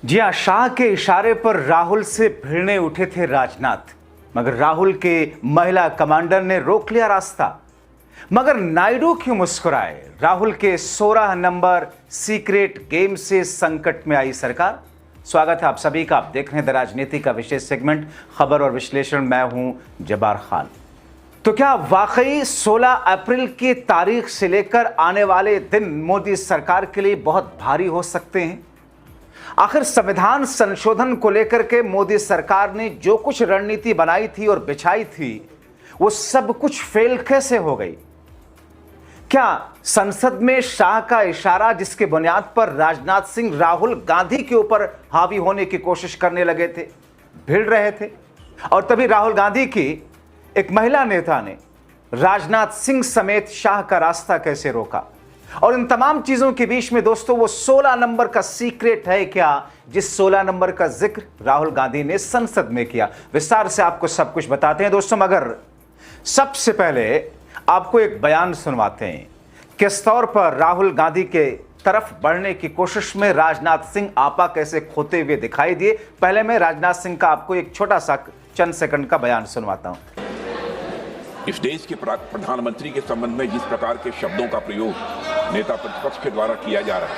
जी हां, शाह के इशारे पर राहुल से भिड़ने उठे थे राजनाथ, मगर राहुल के महिला कमांडर ने रोक लिया रास्ता। मगर नायडू क्यों मुस्कुराए? राहुल के 16 नंबर सीक्रेट गेम से संकट में आई सरकार। स्वागत है आप सभी का। आप देख रहे हैं द राजनीति का विशेष सेगमेंट खबर और विश्लेषण। मैं हूं जब्बार खान। तो क्या वाकई 16 अप्रैल की तारीख से लेकर आने वाले दिन मोदी सरकार के लिए बहुत भारी हो सकते हैं? आखिर संविधान संशोधन को लेकर के मोदी सरकार ने जो कुछ रणनीति बनाई थी और बिछाई थी, वो सब कुछ फेल कैसे हो गई? क्या संसद में शाह का इशारा, जिसके बुनियाद पर राजनाथ सिंह राहुल गांधी के ऊपर हावी होने की कोशिश करने लगे थे, भिड़ रहे थे? और तभी राहुल गांधी की एक महिला नेता ने राजनाथ सिंह समेत शाह का रास्ता कैसे रोका? और इन तमाम चीजों के बीच में दोस्तों वो 16 नंबर का सीक्रेट है क्या, जिस 16 नंबर का जिक्र राहुल गांधी ने संसद में किया? विस्तार से आपको सब कुछ बताते हैं दोस्तों, मगर सबसे पहले आपको एक बयान सुनवाते हैं। किस तौर पर राहुल गांधी के तरफ बढ़ने की कोशिश में राजनाथ सिंह आपा कैसे खोते हुए दिखाई दिए। पहले मैं राजनाथ सिंह का आपको एक छोटा सा चंद सेकंड का बयान सुनवाता हूं। इस देश के प्रधानमंत्री के संबंध में जिस प्रकार के शब्दों का प्रयोग नेता प्रतिपक्ष के द्वारा किया जा रहा है,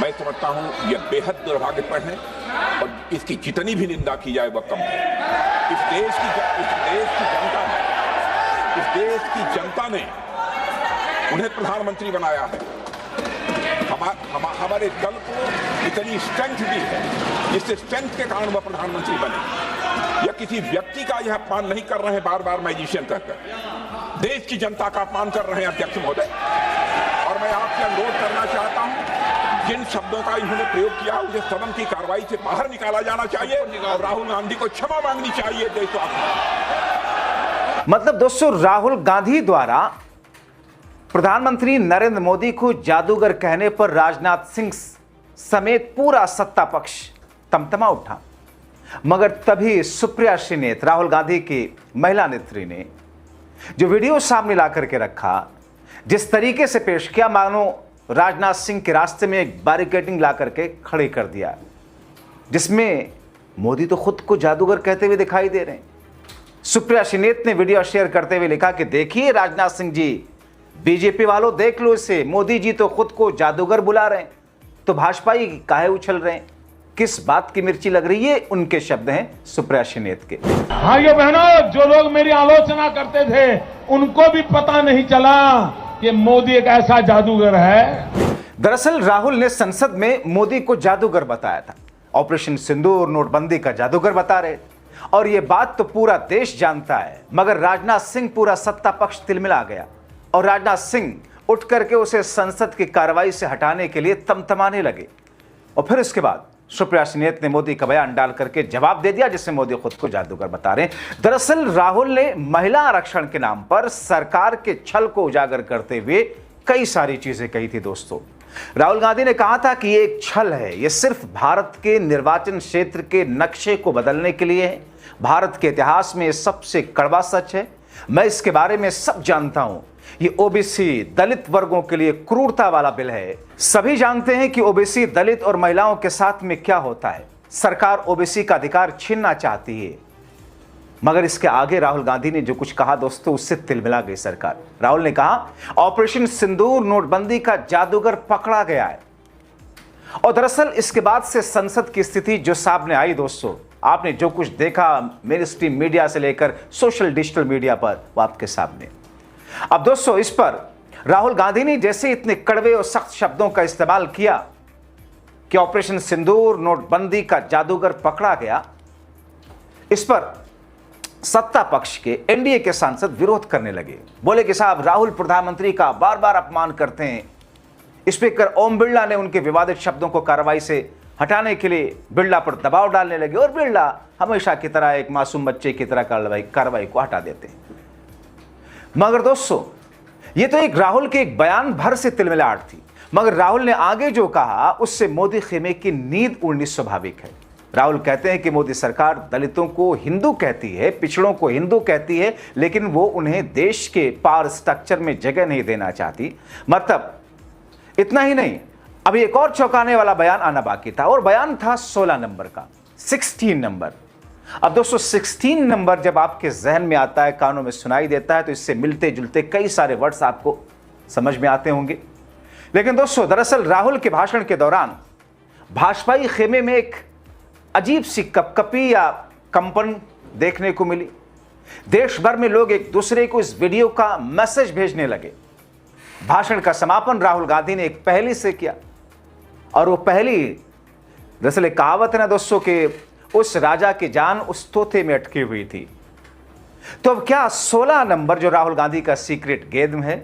मैं समझता हूं यह बेहद दुर्भाग्यपूर्ण है और इसकी जितनी भी निंदा की जाए वह कम है। इस देश की जनता ने उन्हें प्रधानमंत्री बनाया है। हमारे दल को इतनी स्ट्रेंथ दी है, जिससे स्ट्रेंथ के कारण वह प्रधानमंत्री बने। या किसी व्यक्ति का यह अपमान नहीं कर रहे हैं बार बार मैजिशियन कहकर, देश की जनता का अपमान कर रहे हैं अध्यक्ष महोदय। और मैं आपसे अनुरोध करना चाहता हूं, जिन शब्दों का इन्होंने प्रयोग किया उसे सदन की कार्रवाई से बाहर निकाला जाना चाहिए और राहुल गांधी को क्षमा मांगनी चाहिए देशवासियों। मतलब दोस्तों, राहुल गांधी द्वारा प्रधानमंत्री नरेंद्र मोदी को जादूगर कहने पर राजनाथ सिंह समेत पूरा सत्ता पक्ष तमतमा उठा। मगर तभी सुप्रिया श्रीनेत, राहुल गांधी की महिला नेत्री ने जो वीडियो सामने ला करके रखा, जिस तरीके से पेश किया, मानो राजनाथ सिंह के रास्ते में एक बैरिकेडिंग ला करके खड़ी कर दिया, जिसमें मोदी तो खुद को जादूगर कहते हुए दिखाई दे रहे हैं। सुप्रिया श्रीनेत ने वीडियो शेयर करते हुए लिखा कि देखिए राजनाथ सिंह जी, बीजेपी वालों देख लो इसे, मोदी जी तो खुद को जादूगर बुला रहे हैं, तो भाजपाई काहे उछल रहे हैं? किस बात की मिर्ची लग रही है? उनके शब्द हैं सुप्रिया श्रीनेत के। भाइयों बहनों, जो लोग मेरी आलोचना करते थे उनको भी पता नहीं चला कि मोदी एक ऐसा जादूगर है। दरअसल राहुल ने संसद में मोदी को जादूगर बताया था, ऑपरेशन सिंदूर, नोटबंदी का जादूगर बता रहे, और यह बात तो पूरा देश जानता है। मगर राजनाथ सिंह, पूरा सत्ता पक्ष तिलमिला गया और राजनाथ सिंह उठ करके उसे संसद की कार्रवाई से हटाने के लिए तमतमाने लगे। और फिर इसके बाद सुप्रिया श्रीनेत ने मोदी का बयान डाल करके जवाब दे दिया, जिससे मोदी खुद को जादूगर बता रहे हैं। दरअसल राहुल ने महिला आरक्षण के नाम पर सरकार के छल को उजागर करते हुए कई सारी चीजें कही थी दोस्तों। राहुल गांधी ने कहा था कि ये एक छल है, ये सिर्फ भारत के निर्वाचन क्षेत्र के नक्शे को बदलने के लिए है। भारत के इतिहास में ये सबसे कड़वा सच है। मैं इसके बारे में सब जानता हूं। ये ओबीसी दलित वर्गों के लिए क्रूरता वाला बिल है। सभी जानते हैं कि ओबीसी दलित और महिलाओं के साथ में क्या होता है। सरकार ओबीसी का अधिकार छीनना चाहती है। मगर इसके आगे राहुल गांधी ने जो कुछ कहा दोस्तों, उससे तिलमिला गई सरकार। राहुल ने कहा ऑपरेशन सिंदूर, नोटबंदी का जादूगर पकड़ा गया है। और दरअसल इसके बाद से संसद की स्थिति जो सामने आई दोस्तों, आपने जो कुछ देखा मेन स्ट्रीम मीडिया से लेकर सोशल डिजिटल मीडिया पर, वो आपके सामने। अब दोस्तों, इस पर राहुल गांधी ने जैसे इतने कड़वे और सख्त शब्दों का इस्तेमाल किया कि ऑपरेशन सिंदूर, नोटबंदी का जादूगर पकड़ा गया, इस पर सत्ता पक्ष के एनडीए के सांसद विरोध करने लगे। बोले कि साहब, राहुल प्रधानमंत्री का बार बार अपमान करते हैं। स्पीकर ओम बिरला ने उनके विवादित शब्दों को कार्रवाई से हटाने के लिए बिरला पर दबाव डालने लगे और बिरला हमेशा की तरह एक मासूम बच्चे की तरह कार्रवाई को हटा देते हैं। मगर दोस्तों, ये तो एक राहुल के एक बयान भर से तिलमिलाहट थी। मगर राहुल ने आगे जो कहा, उससे मोदी खेमे की नींद उड़नी स्वाभाविक है। राहुल कहते हैं कि मोदी सरकार दलितों को हिंदू कहती है, पिछड़ों को हिंदू कहती है, लेकिन वो उन्हें देश के पावर स्ट्रक्चर में जगह नहीं देना चाहती। मतलब इतना ही नहीं, अभी एक और चौंकाने वाला बयान आना बाकी था, और बयान था 16 नंबर का, 16 नंबर। अब दोस्तों 16 नंबर जब आपके जहन में आता है, कानों में सुनाई देता है, तो इससे मिलते जुलते कई सारे वर्ड्स आपको समझ में आते होंगे। लेकिन दोस्तों दरअसल राहुल के भाषण के दौरान भाजपाई खेमे में एक अजीब सी कपकपी या कंपन देखने को मिली। देश भर में लोग एक दूसरे को इस वीडियो का मैसेज भेजने लगे। भाषण का समापन राहुल गांधी ने एक पहेली से किया, और वो पहेली दरअसल एक कहावत है ना दोस्तों कि उस राजा की जान उस तोते में अटकी हुई थी। तो अब क्या 16 नंबर जो राहुल गांधी का सीक्रेट गेम है,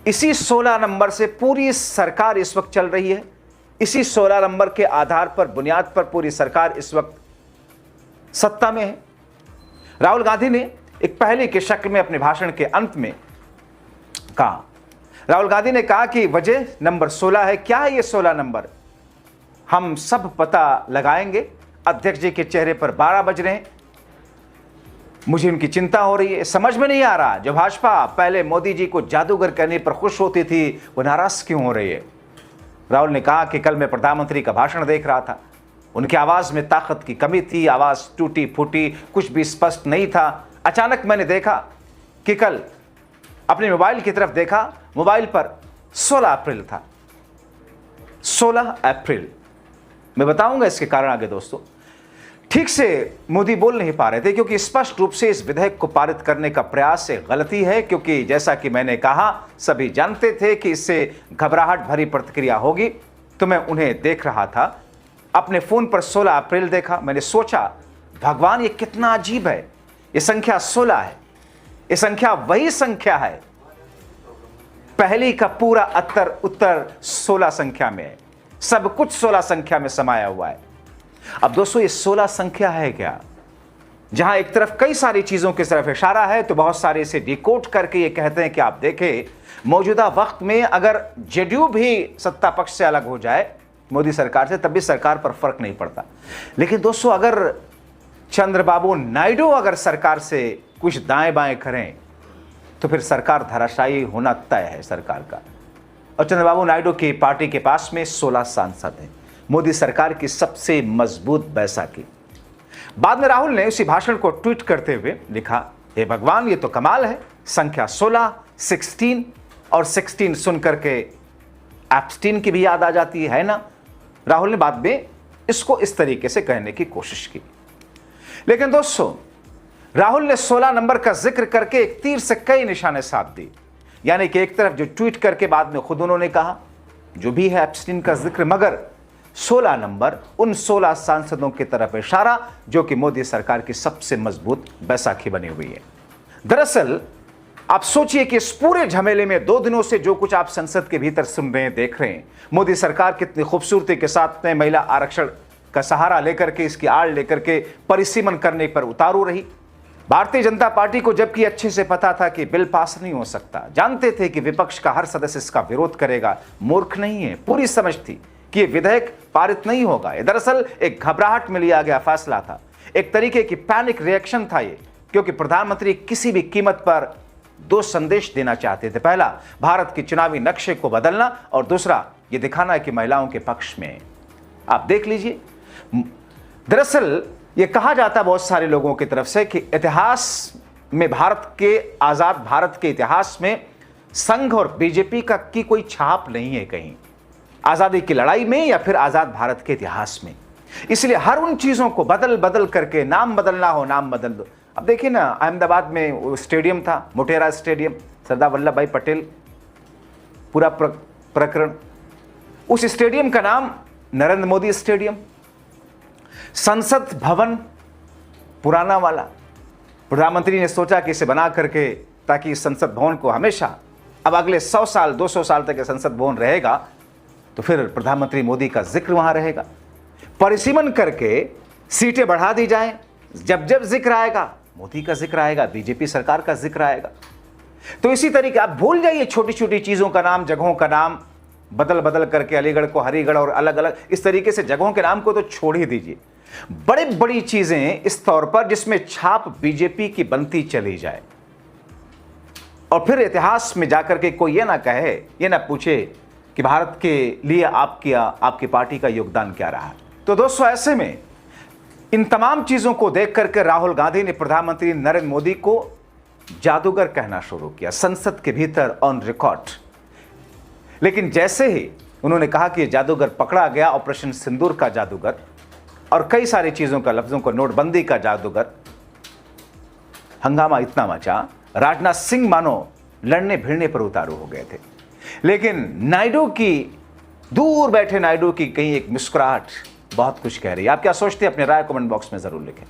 इसी 16 नंबर से पूरी सरकार इस वक्त चल रही है। इसी 16 नंबर के आधार पर, बुनियाद पर पूरी सरकार इस वक्त सत्ता में है। राहुल गांधी ने एक पहेली के शक्ल में अपने भाषण के अंत में कहा, राहुल गांधी ने कहा कि वजह नंबर 16 है। क्या है ये 16 नंबर? हम सब पता लगाएंगे। अध्यक्ष जी के चेहरे पर 12 बज रहे हैं। मुझे उनकी चिंता हो रही है। समझ में नहीं आ रहा, जो भाजपा पहले मोदी जी को जादूगर कहने पर खुश होती थी, वो नाराज क्यों हो रही है। राहुल ने कहा कि कल मैं प्रधानमंत्री का भाषण देख रहा था, उनकी आवाज में ताकत की कमी थी, आवाज टूटी फूटी, कुछ भी स्पष्ट नहीं था। अचानक मैंने देखा कि कल अपने मोबाइल की तरफ देखा, मोबाइल पर 16 अप्रैल था। 16 अप्रैल। मैं बताऊंगा इसके कारण आगे दोस्तों। ठीक से मोदी बोल नहीं पा रहे थे, क्योंकि स्पष्ट रूप से इस विधेयक को पारित करने का प्रयास से गलती है, क्योंकि जैसा कि मैंने कहा, सभी जानते थे कि इससे घबराहट भरी प्रतिक्रिया होगी। तो मैं उन्हें देख रहा था, अपने फोन पर 16 अप्रैल देखा। मैंने सोचा, भगवान ये कितना अजीब है, ये संख्या 16 है। ये संख्या वही संख्या है, पहली का पूरा उत्तर 16 संख्या में है। सब कुछ 16 संख्या में समाया हुआ है। अब दोस्तों ये 16 संख्या है क्या? जहां एक तरफ कई सारी चीजों की तरफ इशारा है, तो बहुत सारे इसे डिकोड करके ये कहते हैं कि आप देखें, मौजूदा वक्त में अगर जेडीयू भी सत्ता पक्ष से अलग हो जाए मोदी सरकार से, तब भी सरकार पर फर्क नहीं पड़ता। लेकिन दोस्तों अगर चंद्रबाबू नायडू अगर सरकार से कुछ दाएं बाएं करें, तो फिर सरकार धराशायी होना तय है सरकार का। और चंद्रबाबू नायडू की पार्टी के पास में 16 सांसद हैं, मोदी सरकार की सबसे मजबूत बैसाखी। बाद में राहुल ने उसी भाषण को ट्वीट करते हुए लिखा, हे भगवान ये तो कमाल है, संख्या 16, 16 और 16 सुन करके एब्स्टीन की भी याद आ जाती है ना। राहुल ने बाद में इसको इस तरीके से कहने की कोशिश की। लेकिन दोस्तों राहुल ने 16 नंबर का जिक्र करके एक तीर से कई निशाने साध दी। यानी कि एक तरफ जो ट्वीट करके बाद में खुद उन्होंने कहा जो भी है एब्स्टीन का जिक्र, मगर 16 नंबर उन 16 सांसदों की तरफ इशारा जो कि मोदी सरकार की सबसे मजबूत बैसाखी बनी हुई है। दरअसल आप सोचिए कि इस पूरे झमेले में 2 दिनों से जो कुछ आप संसद के भीतर सुन रहे हैं, देख रहे हैं, मोदी सरकार कितनी खूबसूरती के साथ में महिला आरक्षण का सहारा लेकर के, इसकी आड़ लेकर के परिसीमन करने पर उतारू रही। भारतीय जनता पार्टी को जबकि अच्छे से पता था कि बिल पास नहीं हो सकता, जानते थे कि विपक्ष का हर सदस्य इसका विरोध करेगा, मूर्ख नहीं है, पूरी समझ थी कि ये विधेयक पारित नहीं होगा। ये दरअसल एक घबराहट में लिया गया फैसला था, एक तरीके की पैनिक रिएक्शन था ये, क्योंकि प्रधानमंत्री किसी भी कीमत पर 2 संदेश देना चाहते थे। पहला, भारत के चुनावी नक्शे को बदलना, और दूसरा ये दिखाना कि महिलाओं के पक्ष में। आप देख लीजिए, दरअसल ये कहा जाता बहुत सारे लोगों की तरफ से कि इतिहास में, भारत के आजाद भारत के इतिहास में संघ और बीजेपी का की कोई छाप नहीं है कहीं, आजादी की लड़ाई में या फिर आजाद भारत के इतिहास में। इसलिए हर उन चीजों को बदल बदल करके, नाम बदलना हो नाम बदल दो। अब देखिए ना, अहमदाबाद में वो स्टेडियम था, मोटेरा स्टेडियम, सरदार वल्लभ भाई पटेल, पूरा प्रकरण, उस स्टेडियम का नाम नरेंद्र मोदी स्टेडियम। संसद भवन पुराना वाला, प्रधानमंत्री ने सोचा कि इसे बना करके, ताकि इस संसद भवन को हमेशा, अब अगले 100 साल 200 साल तक संसद भवन रहेगा, तो फिर प्रधानमंत्री मोदी का जिक्र वहां रहेगा। परिसीमन करके सीटें बढ़ा दी जाएं, जब जब जिक्र आएगा मोदी का जिक्र आएगा, बीजेपी सरकार का जिक्र आएगा। तो इसी तरीके आप भूल जाइए छोटी छोटी चीजों का नाम, जगहों का नाम बदल बदल करके, अलीगढ़ को हरिगढ़ और अलग अलग इस तरीके से जगहों के नाम को तो छोड़ ही दीजिए। बड़ी बड़ी चीजें इस तौर पर जिसमें छाप बीजेपी की बनती चली जाए, और फिर इतिहास में जाकर के कोई ये ना कहे, ये ना पूछे कि भारत के लिए आपकी पार्टी का योगदान क्या रहा। तो दोस्तों, ऐसे में इन तमाम चीजों को देख करके राहुल गांधी ने प्रधानमंत्री नरेंद्र मोदी को जादूगर कहना शुरू किया, संसद के भीतर ऑन रिकॉर्ड। लेकिन जैसे ही उन्होंने कहा कि यह जादूगर पकड़ा गया, ऑपरेशन सिंदूर का जादूगर और कई सारी चीजों का, लफ्जों को, नोटबंदी का जादूगर, हंगामा इतना मचा, राजनाथ सिंह मानो लड़ने भिड़ने पर उतारू हो गए थे। लेकिन नायडू की, दूर बैठे नायडू की कहीं एक मुस्कुराहट बहुत कुछ कह रही है। आप क्या सोचते हैं? अपने राय कमेंट बॉक्स में जरूर लिखें।